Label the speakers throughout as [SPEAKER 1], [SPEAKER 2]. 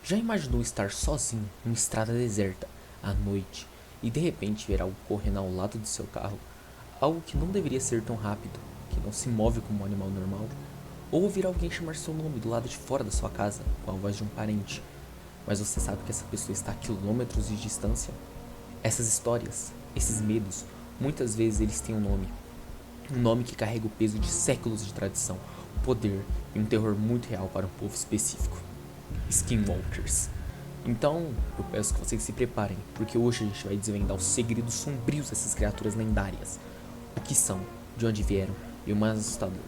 [SPEAKER 1] Já imaginou estar sozinho em uma estrada deserta, à noite, e de repente ver algo correndo ao lado do seu carro? Algo que não deveria ser tão rápido, que não se move como um animal normal? Ou ouvir alguém chamar seu nome do lado de fora da sua casa, com a voz de um parente, mas você sabe que essa pessoa está a quilômetros de distância? Essas histórias, esses medos, muitas vezes eles têm um nome. Um nome que carrega o peso de séculos de tradição, poder e um terror muito real para um povo específico. Skinwalkers. Então, eu peço que vocês se preparem, porque hoje a gente vai desvendar os segredos sombrios dessas criaturas lendárias. O que são, de onde vieram e o mais assustador.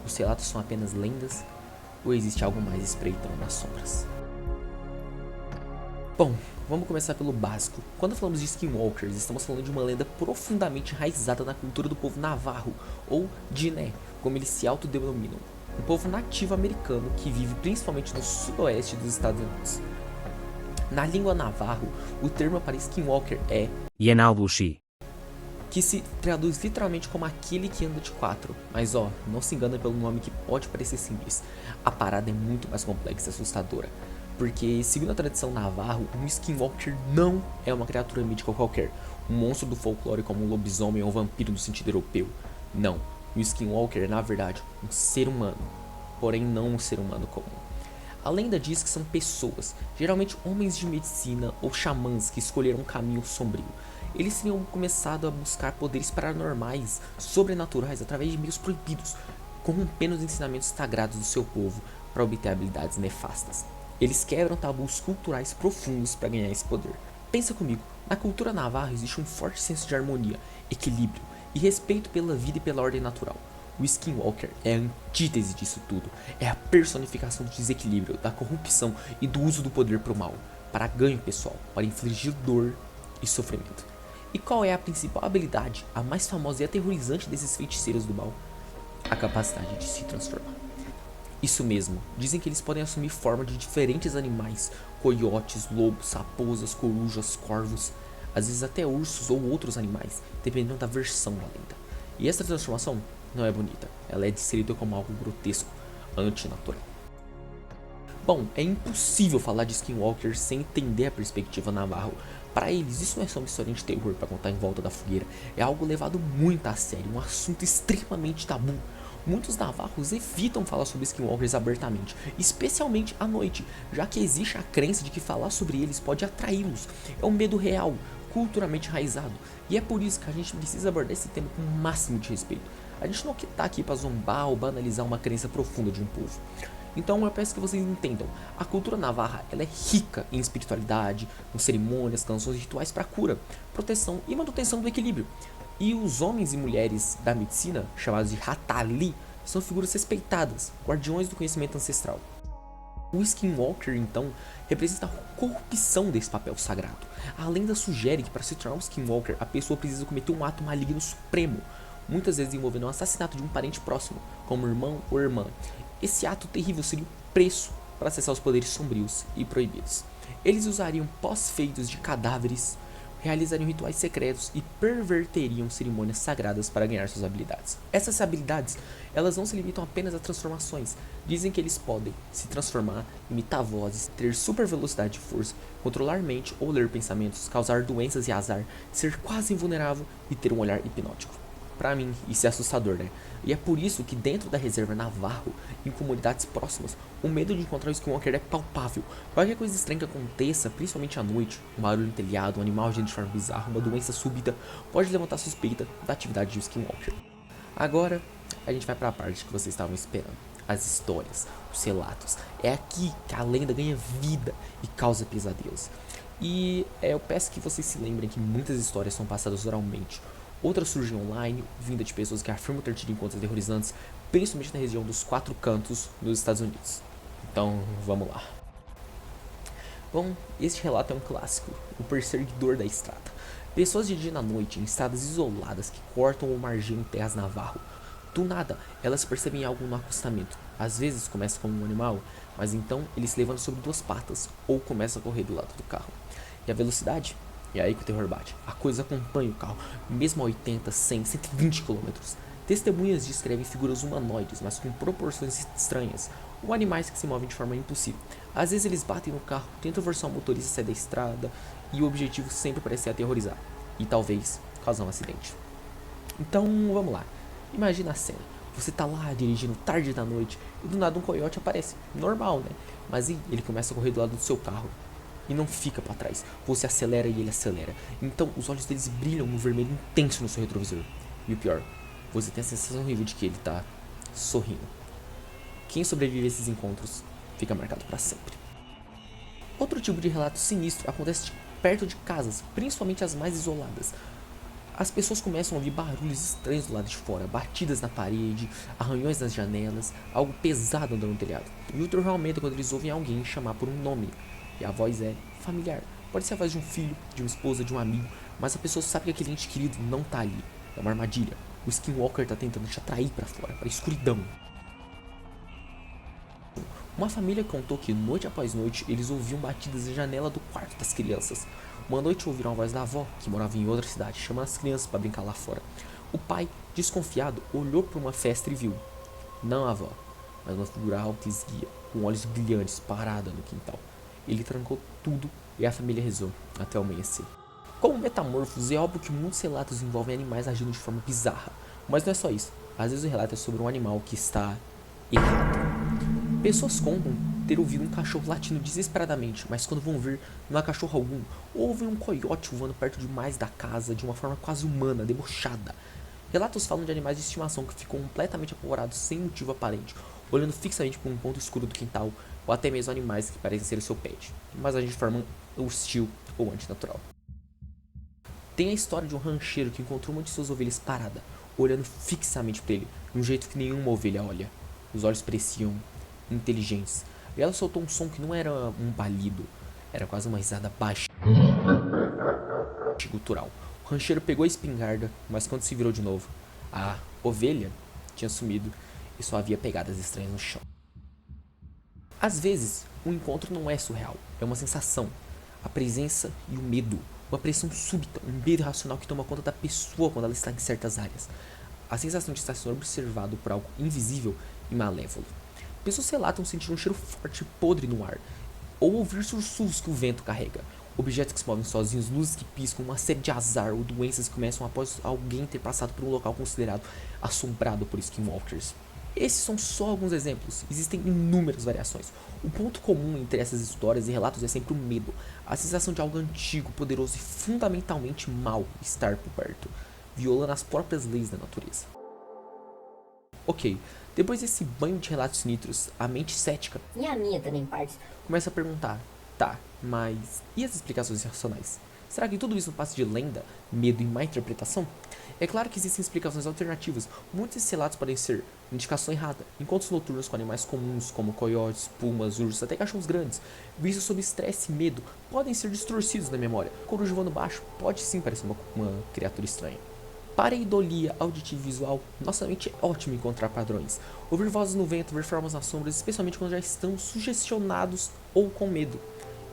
[SPEAKER 1] Os relatos são apenas lendas ou existe algo mais espreitando nas sombras? Bom, vamos começar pelo básico. Quando falamos de Skinwalkers, estamos falando de uma lenda profundamente enraizada na cultura do povo navarro, ou Diné, como eles se autodenominam. Um povo nativo americano que vive principalmente no sudoeste dos Estados Unidos. Na língua navarro, o termo para Skinwalker é
[SPEAKER 2] Yenalbushi.
[SPEAKER 1] que se traduz literalmente como aquele que anda de quatro. Mas ó, não se engana pelo nome que pode parecer simples. A parada é muito mais complexa e assustadora. Porque, segundo a tradição navarro, um Skinwalker não é uma criatura mítica qualquer. Um monstro do folclore como um lobisomem ou um vampiro no sentido europeu. Não. O Skinwalker é, na verdade, um ser humano. Porém, não um ser humano comum. A lenda diz que são pessoas, geralmente homens de medicina ou xamãs que escolheram um caminho sombrio. Eles teriam começado a buscar poderes paranormais, sobrenaturais, através de meios proibidos, corrompendo os ensinamentos sagrados do seu povo para obter habilidades nefastas. Eles quebram tabus culturais profundos para ganhar esse poder. Pensa comigo, na cultura navarra existe um forte senso de harmonia, equilíbrio e respeito pela vida e pela ordem natural. O Skinwalker é a antítese disso tudo, é a personificação do desequilíbrio, da corrupção e do uso do poder para o mal, para ganho pessoal, para infligir dor e sofrimento. E qual é a principal habilidade, a mais famosa e aterrorizante desses feiticeiros do mal? A capacidade de se transformar. Isso mesmo, dizem que eles podem assumir forma de diferentes animais, coiotes, lobos, raposas, corujas, corvos, às vezes até ursos ou outros animais, dependendo da versão da lenda. E essa transformação não é bonita, ela é descrita como algo grotesco, antinatural. Bom, é impossível falar de Skinwalker sem entender a perspectiva navarro. Para eles, isso não é só uma história de terror para contar em volta da fogueira, é algo levado muito a sério, um assunto extremamente tabu. Muitos navarros evitam falar sobre Skinwalkers abertamente, especialmente à noite, já que existe a crença de que falar sobre eles pode atraí-los. É um medo real, culturalmente enraizado, e é por isso que a gente precisa abordar esse tema com o máximo de respeito. A gente não está aqui para zombar ou banalizar uma crença profunda de um povo. Então eu peço que vocês entendam, a cultura navarra ela é rica em espiritualidade, com cerimônias, canções e rituais para cura, proteção e manutenção do equilíbrio. E os homens e mulheres da medicina, chamados de Hatali, são figuras respeitadas, guardiões do conhecimento ancestral. O Skinwalker, então, representa a corrupção desse papel sagrado. A lenda sugere que para se tornar um Skinwalker, a pessoa precisa cometer um ato maligno supremo, muitas vezes envolvendo o assassinato de um parente próximo, como irmão ou irmã. Esse ato terrível seria o preço para acessar os poderes sombrios e proibidos. Eles usariam pós feitos de cadáveres, realizariam rituais secretos e perverteriam cerimônias sagradas para ganhar suas habilidades. Essas habilidades, elas não se limitam apenas a transformações. Dizem que eles podem se transformar, imitar vozes, ter super velocidade de força, controlar mente ou ler pensamentos, causar doenças e azar, ser quase invulnerável e ter um olhar hipnótico. Pra mim, isso é assustador, né? E é por isso que dentro da reserva navarro, em comunidades próximas, o medo de encontrar o Skinwalker é palpável. Qualquer coisa estranha que aconteça, principalmente à noite, um barulho no telhado, um animal agindo de forma bizarra, uma doença súbita, pode levantar suspeita da atividade de um Skinwalker. Agora, a gente vai para a parte que vocês estavam esperando. As histórias, os relatos. É aqui que a lenda ganha vida e causa pesadelos. E eu peço que vocês se lembrem que muitas histórias são passadas oralmente. Outras surgem online, vinda de pessoas que afirmam ter tido encontros aterrorizantes, principalmente na região dos Quatro Cantos nos Estados Unidos. Então, vamos lá. Bom, este relato é um clássico, o perseguidor da estrada. Pessoas de dia e na noite, em estradas isoladas que cortam ou margeiam terras navarro. Do nada, elas percebem algo no acostamento. Às vezes começa como um animal, mas então ele se levanta sobre duas patas ou começa a correr do lado do carro. E a velocidade? E aí que o terror bate. A coisa acompanha o carro, mesmo a 80, 100, 120 km. Testemunhas descrevem figuras humanoides, mas com proporções estranhas, ou animais que se movem de forma impossível. Às vezes eles batem no carro, tentam forçar o motorista a sair da estrada, e o objetivo sempre parece ser aterrorizar, e talvez causar um acidente. Então, vamos lá. Imagina a cena. Você tá lá dirigindo tarde da noite e do nada um coiote aparece. Normal, né? Mas ele começa a correr do lado do seu carro e não fica pra trás. Você acelera e ele acelera. Então os olhos deles brilham no vermelho intenso no seu retrovisor. E o pior, você tem a sensação horrível de que ele tá sorrindo. Quem sobrevive a esses encontros fica marcado pra sempre. Outro tipo de relato sinistro acontece perto de casas, principalmente as mais isoladas. As pessoas começam a ouvir barulhos estranhos do lado de fora, batidas na parede, arranhões nas janelas, algo pesado andando no telhado. E o terror aumenta quando eles ouvem alguém chamar por um nome, e a voz é familiar. Pode ser a voz de um filho, de uma esposa, de um amigo, mas a pessoa sabe que aquele ente querido não tá ali. É uma armadilha. O Skinwalker tá tentando te atrair pra fora, pra escuridão. Uma família contou que noite após noite eles ouviam batidas na janela do quarto das crianças. Uma noite ouviram a voz da avó, que morava em outra cidade, chamando as crianças para brincar lá fora. O pai, desconfiado, olhou para uma festa e viu, não a avó, mas uma figura alta e esguia, com olhos brilhantes, parada no quintal. Ele trancou tudo e a família rezou até o amanhecer. Como metamorfos, é óbvio que muitos relatos envolvem animais agindo de forma bizarra, mas não é só isso. Às vezes o relato é sobre um animal que está errado. Pessoas contam ter ouvido um cachorro latindo desesperadamente, mas quando vão ver, não há cachorro algum. Ou ouvem um coiote voando perto demais da casa, de uma forma quase humana, debochada. Relatos falam de animais de estimação que ficam completamente apavorados sem motivo aparente, olhando fixamente para um ponto escuro do quintal, ou até mesmo animais que parecem ser o seu pet, mas agem de forma hostil ou antinatural. Tem a história de um rancheiro que encontrou uma de suas ovelhas parada, olhando fixamente para ele, de um jeito que nenhuma ovelha olha. Os olhos pareciam inteligentes, e ela soltou um som que não era um balido, era quase uma risada baixa e gutural. O rancheiro pegou a espingarda, mas quando se virou de novo, a ovelha tinha sumido e só havia pegadas estranhas no chão. Às vezes, o encontro não é surreal, é uma sensação, a presença e o medo, uma pressão súbita, um medo irracional que toma conta da pessoa quando ela está em certas áreas. A sensação de estar sendo observado por algo invisível e malévolo. Pessoas relatam sentir um cheiro forte e podre no ar, ou ouvir sussurros que o vento carrega, objetos que se movem sozinhos, luzes que piscam, uma série de azar ou doenças que começam após alguém ter passado por um local considerado assombrado por skinwalkers. Esses são só alguns exemplos, existem inúmeras variações. O ponto comum entre essas histórias e relatos é sempre o medo, a sensação de algo antigo, poderoso e fundamentalmente mau estar por perto, violando as próprias leis da natureza. Ok, depois desse banho de relatos sinistros, a mente cética,
[SPEAKER 2] e a minha também, parte,
[SPEAKER 1] começa a perguntar, tá, mas e as explicações racionais? Será que tudo isso passa de lenda, medo e má interpretação? É claro que existem explicações alternativas, muitos desses relatos podem ser indicação errada, encontros noturnos com animais comuns como coiotes, pumas, ursos, até cachorros grandes, vistos sob estresse e medo, podem ser distorcidos na memória. Coruja voando baixo pode sim parecer uma criatura estranha. Para a idolia auditiva e visual, nossa mente é ótimo encontrar padrões. Ouvir vozes no vento, ver formas nas sombras, especialmente quando já estão sugestionados ou com medo.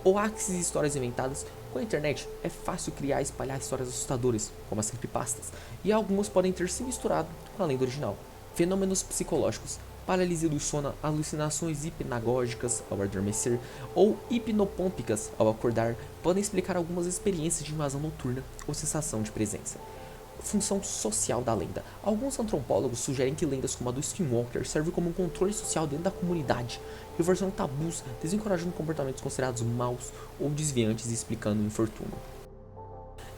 [SPEAKER 1] Ou axes e histórias inventadas. Com a internet, é fácil criar e espalhar histórias assustadoras, como as creepypastas, e algumas podem ter se misturado com a lenda original. Fenômenos psicológicos, paralisia do sono, alucinações hipnagógicas ao adormecer ou hipnopômpicas ao acordar podem explicar algumas experiências de invasão noturna ou sensação de presença. Função social da lenda. Alguns antropólogos sugerem que lendas como a do Skinwalker servem como um controle social dentro da comunidade, reforçando tabus, desencorajando comportamentos considerados maus ou desviantes e explicando o infortúnio.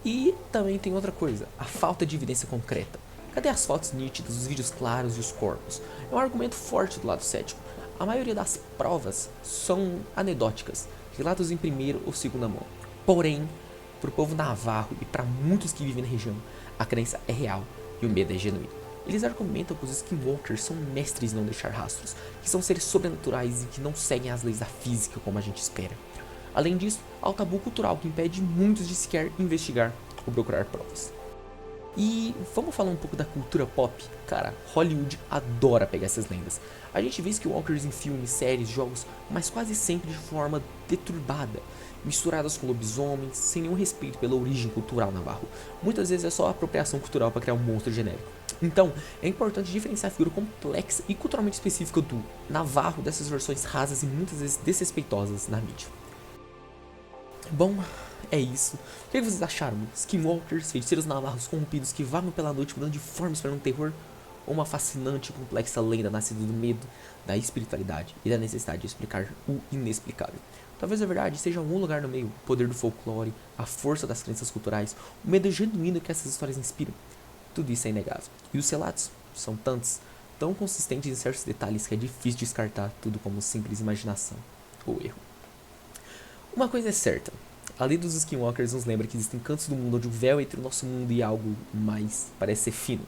[SPEAKER 1] E também tem outra coisa, a falta de evidência concreta. Cadê as fotos nítidas, os vídeos claros e os corpos? É um argumento forte do lado cético. A maioria das provas são anedóticas, relatos em primeira ou segunda mão. Porém, para o povo navarro e para muitos que vivem na região, a crença é real e o medo é genuíno. Eles argumentam que os skinwalkers são mestres em não deixar rastros, que são seres sobrenaturais e que não seguem as leis da física como a gente espera. Além disso, há o tabu cultural que impede muitos de sequer investigar ou procurar provas. E vamos falar um pouco da cultura pop? Cara, Hollywood adora pegar essas lendas. A gente vê Skinwalkers em filmes, séries, jogos, mas quase sempre de forma deturbada, misturadas com lobisomens, sem nenhum respeito pela origem cultural navarro. Muitas vezes é só apropriação cultural para criar um monstro genérico. Então, é importante diferenciar a figura complexa e culturalmente específica do navarro dessas versões rasas e muitas vezes desrespeitosas na mídia. Bom, é isso. O que vocês acharam? Skinwalkers, feiticeiros navarros corrompidos que vagam pela noite mudando de forma esperando terror? Ou uma fascinante e complexa lenda nascida do medo, da espiritualidade e da necessidade de explicar o inexplicável? Talvez a verdade seja algum lugar no meio, o poder do folclore, a força das crenças culturais, o medo genuíno que essas histórias inspiram. Tudo isso é inegável. E os relatos são tantos, tão consistentes em certos detalhes que é difícil descartar tudo como simples imaginação ou erro. Uma coisa é certa, a lei dos Skinwalkers nos lembra que existem cantos do mundo onde o véu entre o nosso mundo e algo mais parece ser fino,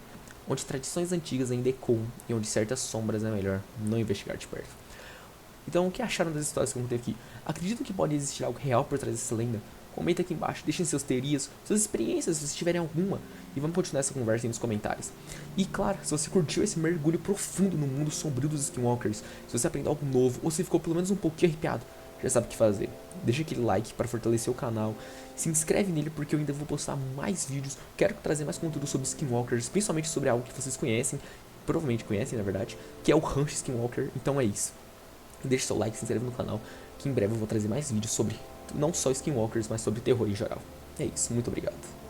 [SPEAKER 1] onde tradições antigas ainda ecoam e onde certas sombras é melhor não investigar de perto. Então, o que acharam das histórias que eu contei aqui? Acreditam que pode existir algo real por trás dessa lenda? Comenta aqui embaixo, deixem suas teorias, suas experiências, se vocês tiverem alguma, e vamos continuar essa conversa aí nos comentários. E claro, se você curtiu esse mergulho profundo no mundo sombrio dos Skinwalkers, se você aprendeu algo novo, ou se ficou pelo menos um pouquinho arrepiado, já sabe o que fazer. Deixa aquele like para fortalecer o canal, se inscreve nele porque eu ainda vou postar mais vídeos, quero trazer mais conteúdo sobre Skinwalkers, principalmente sobre algo que vocês conhecem, provavelmente conhecem na verdade, que é o Rancho Skinwalker, então é isso. Deixe seu like, se inscreve no canal, que em breve eu vou trazer mais vídeos sobre não só Skinwalkers, mas sobre terror em geral. É isso, muito obrigado.